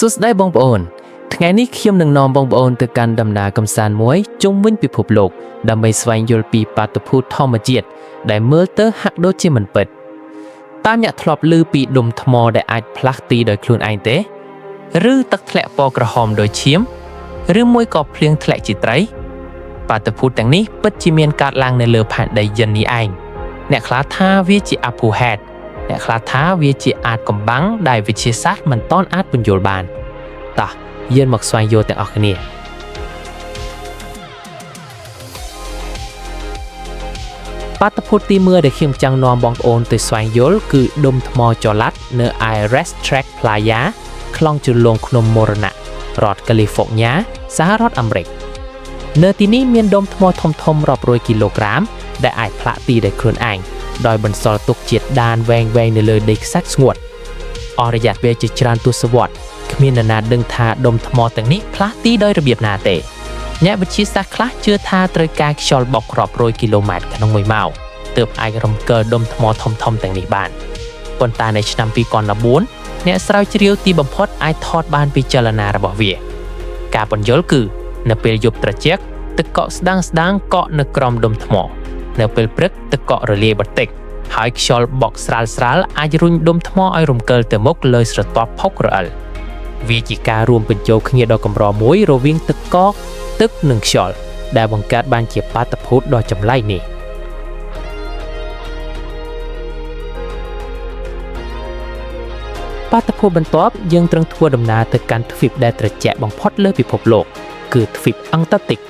สุดได้บองปอนថ្ងៃនេះខ្ញុំនឹងនាំបងប្អូនទៅកាន់ដំណើរកម្សាន្តមួយជុំវិញពិភពលោកដើម្បីស្វែងយល់ពីបាតុភូតធម្មជាតិដែលមើលទៅហាក់ដូចជាមិនពិតតាមអ្នកធ្លាប់ឮពីដុំថ្មដែលអាចផ្លាស់ទីដោយខ្លួនឯងទេឬទឹកធ្លាក់ពណ៌ក្រហមដោយឈាមឬមួយក៏ភ្លៀងធ្លាក់ជាត្រីបាតុភូតទាំងនេះពិតជាមានកើតឡើងនៅលើផែនដីយិននេះឯងអ្នកខ្លះថាវាជាអភូហេតុអ្នកខ្លះថាវាជាអាចកំបាំងដែលវិទ្យាសាស្ត្រមិនទាន់អាចពន្យល់បានតោះយើងមកស្វែងយល់ទាំងអស់គ្នាបាតុភូតទី1ដែលខ្ញុំចង់នាំបងប្អូនទៅស្វែងយល់គឺដុំថ្មចល័តនៅ Ayers Tract Playa ខ្លងជលងភ្នំមរណៈរដ្ឋ California សហរដ្ឋអាមេរិកនៅទីនេះមានដុំថ្មធំៗរាប់រយគីឡូក្រាមដែលអាចផ្លាក់ទីដោយខ្លួនឯងដោយបន្សល់ទុកជាតិដានវែងៗនៅលើដីខ្សាច់ស្ងួតអស់រយៈពេលជាច្រើនទសវត្សរ៍គ្មាននរណាដឹងថាដុំថ្មទាំងនេះផ្លាស់ទីដោយរបៀបណាទេអ្នកវិទ្យាសាស្ត្រខ្លះជឿថាត្រូវការខ្យល់បក់រាប់រយគីឡូម៉ែត្រក្នុង1ម៉ោងទើបអាចរំកិលដុំថ្មធំៗទាំងនេះបានប៉ុន្តែនៅឆ្នាំ2014អ្នកស្រាវជ្រាវទីបំផុតអាចថតបានពីចលនារបស់វាការពន្យល់គឺនៅពេលយប់ត្រជាក់ទឹកកកស្ដាងៗកក់នៅក្រោមដុំថ្មនៅពេលព្រឹកទឹកកករលាយបន្តិចហើយខ្យល់បក់ស្រាលៗអាចរុញដុំថ្មឲ្យរំកិលទៅមុខលើស្រទាប់ផុករអិលវាជាការរួមបញ្ចូលគ្នាដ៏កម្រមួយរវាងទឹកកកទឹកនិងខ្យល់ដែលបង្កើតបានជាបាតុភូតដ៏ចម្លែកនេះបាតុភូតបន្ទាប់យើងត្រូវធ្វើដំណើរទៅកាន់ទ្វីបដែលត្រជាក់បំផុតលើពិភពលោកគឺទ្វីបអង់តាក់ទិក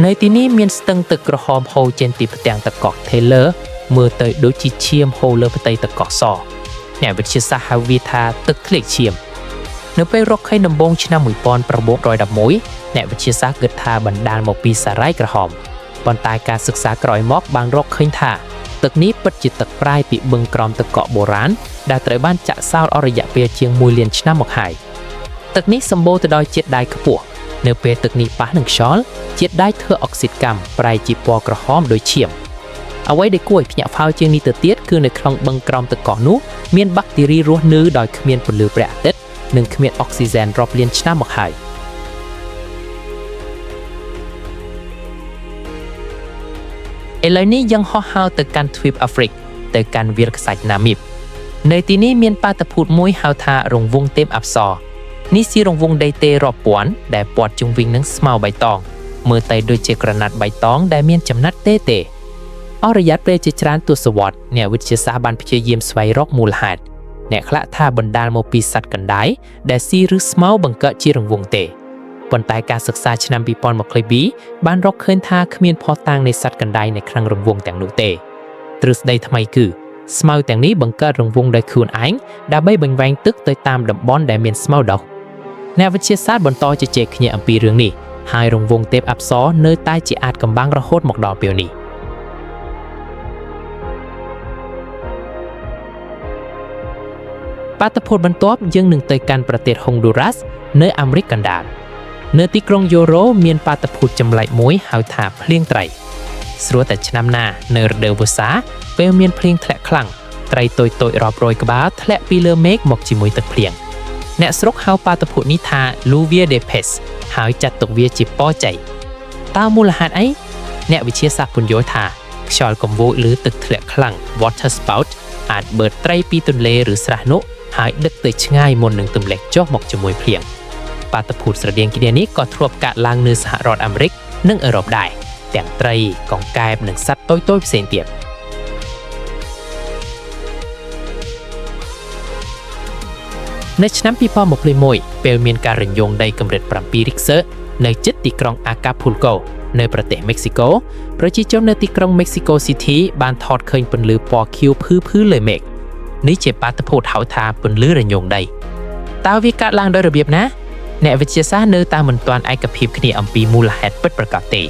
នៅទីនេះមានស្ទឹងទឹកក្រហមហូរចេញពីផ្ទាំងទឹកកក Taylor មើលទៅដូចជាឈាមហូរលើផ្ទៃទឹកកកសអ្នកវិទ្យាសាស្ត្រហៅវាថាទឹកធ្លាក់ឈាមនៅពេលរកឃើញដំបូងឆ្នាំ1911អ្នកវិទ្យាសាស្ត្រគិតថាបណ្ដាលមកពីសារ៉ាយក្រហមប៉ុន្តែការសិក្សាក្រោយមកបានរកឃើញថាទឹកនេះពិតជាទឹកប្រៃពីបឹងក្រោមទឹកកកបុរាណដែលត្រូវបានចាក់សោតអស់រយៈពេលជាង1លានឆ្នាំមកហើយទឹកនេះសម្បូរទៅដោយជាតិដែកខ្ពស់នៅពេលទឹកនេះប៉ះនឹងខ្យល់ជាតិដែកធ្វើអុកស៊ីតកម្មប្រែជាពណ៌ក្រហមដូចឈាមអ្វីដែលគួរឲ្យភ្ញាក់ផ្អើលជាងនេះទៅទៀតគឺនៅក្នុងបឹងក្រោមទឹកកកនោះមានបាក់តេរីរស់នៅដោយគ្មានពន្លឺព្រះអាទិត្យនិងគ្មានអុកស៊ីហ្សែនរាប់លានឆ្នាំមកហើយឥឡូវនេះយើងហោះហើរទៅកាន់ទ្វីបអាហ្វ្រិកទៅកាន់វាលខ្សាច់ណាមីបនៅទីនេះមានបាតុភូតមួយហៅថារង្វង់ទេពអប្សរនេះជារង្វង់ដីទេរាប់ពាន់ដែលព័ទ្ធជុំវិញនឹងស្មៅបៃតងមើលទៅដូចជាក្រណាត់បៃតងដែលមានចំណាត់ទេអស់រយៈពេលជាច្រើនទសវត្សរ៍អ្នកវិទ្យាសាស្ត្របានព្យាយាមស្វែងរកមូលហេតុអ្នកខ្លះថាបណ្ដាលមកពីសត្វកណ្ដាយដែលស៊ីឬស្មៅបង្កើតជារង្វង់ទេប៉ុន្តែការសិក្សាឆ្នាំ2022បានរកឃើញថាគ្មានភស្តុតាងនៃសត្វកណ្ដាយនៅក្នុងរង្វង់ទាំងនោះទេទ្រឹស្ដីថ្មីគឺស្មៅទាំងនេះបង្កើតរង្វង់ដោយខ្លួនឯងដើម្បីបញ្វែងទឹកទៅតាមតំបន់ដែលមានស្មៅដុះអ្នកវិទ្យាសាស្ត្របន្តជជែកគ្នាអំពីរឿងនេះហើយរង្វង់ទេពអប្សរនៅតែជាអាចកំបាំងរហូតមកដល់ពេលនេះបាតុភូតបន្ទាប់យើងនឹងទៅកាន់ប្រទេសហុងឌូរ៉ាសនៅអាមេរិកកណ្ដាលនៅទីក្រុងយូរ៉ូមានបាតុភូតចម្លែកមួយហៅថាភ្លៀងត្រីស្រួលតែឆ្នាំណានៅរដូវវស្សាពេលមានភ្លៀងធ្លាក់ខ្លាំងត្រីតូចៗរាប់រយក្បាលធ្លាក់ពីលើមេឃមកជាមួយទឹកភ្លៀងអ្នកស្រុកហៅបាតុភូតនេះថា Lluvia de Pez ហើយចាត់ទុកវាជាពរជ័យតើមូលហេតុអីអ្នកវិទ្យាសាស្ត្រពន្យល់ថាខ្យល់កំវោចឬទឹកធ្លាក់ខ្លាំង water spout អាចបឺតត្រីពីទន្លេឬស្រះនោះហើយដឹកទៅឆ្ងាយមុននឹងទម្លាក់ចុះមកជាមួយភ្លៀងបាតុភូតស្រដៀងគ្នានេះក៏ធ្លាប់កើតឡើងនៅសហរដ្ឋអាមេរិកនិងអឺរ៉ុបដែរទាំងត្រីកង្កែបនិងសត្វតូចៗផ្សេងទៀតនៅឆ្នាំ2021ពេលមានការរញងដីកម្រិត7 Richter នៅជិតទីក្រុងអាកាពូលកូនៅប្រទេសមិចស៊ីកូប្រជាជននៅទីក្រុង Mexico City បានថតឃើញពន្លឺពណ៌ខៀវភឺៗលើមេឃនេះជាបាតុភូតហៅថាពន្លឺរញងដីតើវាកើតឡើងដោយរបៀបណាអ្នកវិទ្យាសាស្ត្រនៅតែមិនទាន់ឯកភាពគ្នាអំពីមូលហេតុពិតប្រាកដទេ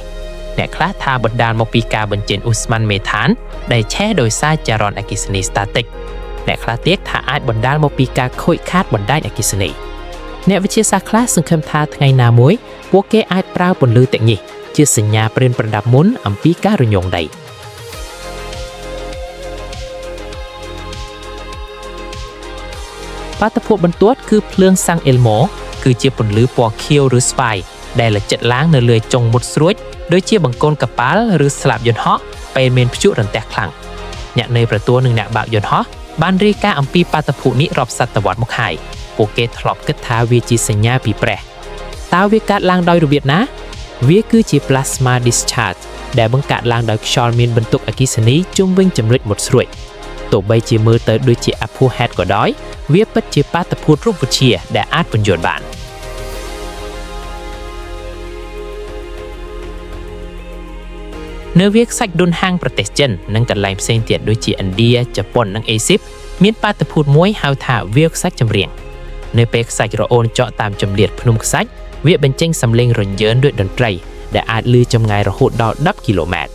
អ្នកខ្លះថាបណ្ដាលមកពីការបញ្ចេញឧស្ម័នមេថានដែលឆេះដោយសារចរន្តអគ្គិសនីស្តាទិកអ្នកខ្លះទៀតថាអាចបណ្ដាលមកពីការខូចខាតបណ្ដាញអគ្គិសនីអ្នកវិទ្យាសាស្ត្រខ្លះសង្ឃឹមថាថ្ងៃណាមួយពួកគេអាចប្រើពន្លឺទាំងនេះជាសញ្ញាព្រានប្រដាប់មុនអំពីការរញងដី បាតុភូតបន្ទាត់គឺភ្លើងសាំងអេលម៉ូគឺជាពន្លឺពណ៌ខៀវឬស្វាយដែលលិចចិត្តឡើងនៅលើចុងមុតស្រួចដូចជាបង្គោលកប៉ាល់ឬស្លាបយន្តហោះពេលមានព្យុះរន្ទះខ្លាំងអ្នកនៃប្រទល់និងអ្នកបើកយន្តហោះបានរាយការណ៍អំពីបាតុភូតនេះរាប់សតវត្សមកហើយពួកគេធ្លាប់គិតថាវាជាសញ្ញាពីព្រះតើវាកើតឡើងដោយរបៀបណាវាគឺជា plasma discharge ដែលបង្កើតឡើងដោយខ្យល់មានបន្ទុកអគ្គិសនីជុំវិញចំណុចមុតស្រួចទោះបីជាមើលទៅដូចជាអភូហេតុក៏ដោយវាពិតជាបាតុភូតរូបវិទ្យាដែលអាចពន្យល់បាននៅវាលខ្សាច់ឌុនហាងប្រទេសចិននិងកន្លែងផ្សេងទៀតដូចជាឥណ្ឌាជប៉ុននិងអេស៊ីបមានបាតុភូតមួយហៅថាវាលខ្សាច់ចម្រៀងនៅពេលខ្សាច់រអូនចកតាមចម្លៀតភ្នំខ្សាច់វាបញ្ចេញសំឡេងរញ៉ើនដូចតន្ត្រីដែលអាចលឺចម្ងាយរហូតដល់10គីឡូម៉ែត្រ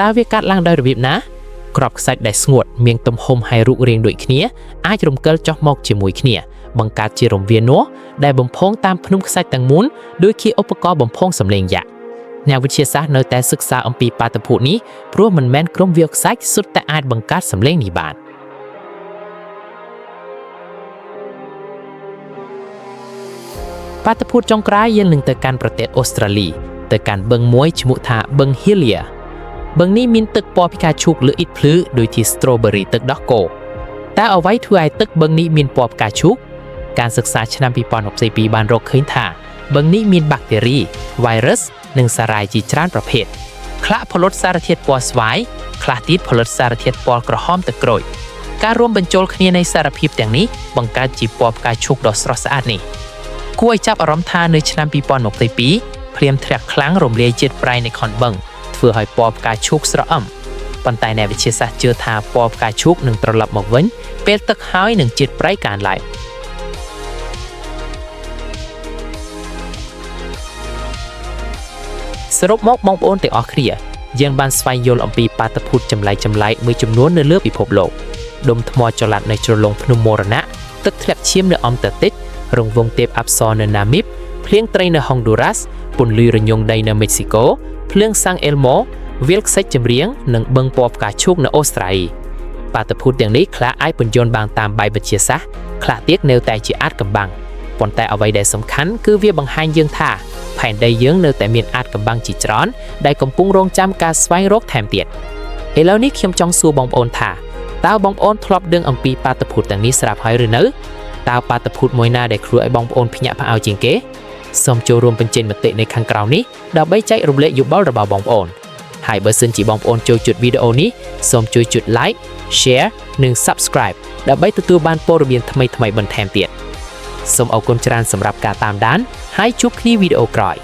តើវាកើតឡើងដោយរបៀបណាក្របខ្សាច់ដែលស្ងួតមានទំហំហើយរូបរាងដូចគ្នាអាចរំកិលចុះមកជាមួយគ្នាបង្កើតជារង្វានោះដែលបំផុងតាមភ្នំខ្សាច់ទាំងមូលដូចជាឧបករណ៍បំផុងសំឡេងយក្សអ្នកវិទ្យាសាស្ត្រនៅតែសិក្សាអំពីបាតុភូតនេះព្រោះមិនមែនក្រុមវាលខ្សាច់សុទ្ធតែអាចបង្កើតសំឡេងនេះបានបាតុភូតចុងក្រោយយើងនឹងទៅកាន់ប្រទេសអូស្ត្រាលីទៅកាន់បឹងមួយឈ្មោះថាបឹង Helia បឹងនេះមានទឹកពណ៌ផ្កាឈូកលើអ៊ីតភ្លឺដូចជា strawberry ទឹកដោះគោតើអ្វីធ្វើឲ្យទឹកបឹងនេះមានពណ៌ផ្កាឈូកការសិក្សាឆ្នាំ2022បានរកឃើញថាបឹងនេះមានបាក់តេរី virus និងសារ៉ាយជាច្រើនប្រភេទខ្លះផលិតសារធាតុពណ៌ស្វាយខ្លះទៀតផលិតសារធាតុពណ៌ក្រហមទឹកក្រូចការរួមបញ្ចូលគ្នានៃសារភាពទាំងនេះបង្កើតជាពណ៌ផ្កាឈូកដ៏ស្រស់ស្អាតនេះគួរឲ្យចាប់អារម្មណ៍ថានៅឆ្នាំ2022ភ្លៀងធ្លាក់ខ្លាំងរំលាយជាតិប្រៃនៃខនបឹងធ្វើឲ្យពណ៌ផ្កាឈូកស្រអឹមប៉ុន្តែអ្នកវិទ្យាសាស្ត្រជឿថាពណ៌ផ្កាឈូកនឹងត្រឡប់មកវិញពេលទឹកហើយនិងជាតិប្រៃកើនឡើងសរុបមកបងប្អូនទាំងអស់គ្នាយើងបានស្វែងយល់អំពីបាតុភូតចម្លែកមួយចំនួននៅលើពិភពលោកដុំថ្មចល័តនៅជ្រលងភ្នំមរណៈទឹកធ្លាក់ឈាមនៅអង់តាទិករង្វង់ទេពអប្សរនៅណាមីបភ្លៀងត្រីនៅហុងឌូរ៉ាសពន្លឺរញ៉ុងដីនៅមេស៊ីកូភ្លើងសាំងអេលម៉ូវាលខ្សាច់ចម្រៀងនិងបឹងពណ៌ផ្កាឈូកនៅអូស្ត្រាលីបាតុភូតទាំងនេះខ្លះអាចពន្យល់បានតាមបែបវិទ្យាសាស្ត្រខ្លះទៀតនៅតែជាអាថ៌កំបាំងប៉ុន្តែអ្វីដែលសំខាន់គឺវាបង្ហាញយើងថាផែនដីយើងនៅតែមានអាថ៌កំបាំងជាច្រើនដែលកំពុងរងចាំការស្វែងរកថែមទៀតឥឡូវនេះខ្ញុំចង់សួរបងប្អូនថាតើបងប្អូនធ្លាប់ដឹងអំពីបាតុភូតទាំងនេះស្រាប់ហើយឬនៅតើបាតុភូតមួយណាដែលខ្លួនឲ្យបងប្អូនភ្ញាក់ផ្អើលជាងគេសូមចូលរួមបញ្ចេញមតិនៅខាងក្រោមនេះដើម្បីចែករំលែកយោបល់របស់បងប្អូនហើយបើសិនជាបងប្អូនចូលចិត្តវីដេអូនេះសូមជួយចុច like share និង subscribe ដើម្បីទទួលបានព័ត៌មានថ្មីៗបន្ថែមទៀតសូមអរគុណច្រើនសម្រាប់ការតាមដានហើយជួបគ្នាវីដេអូក្រោយ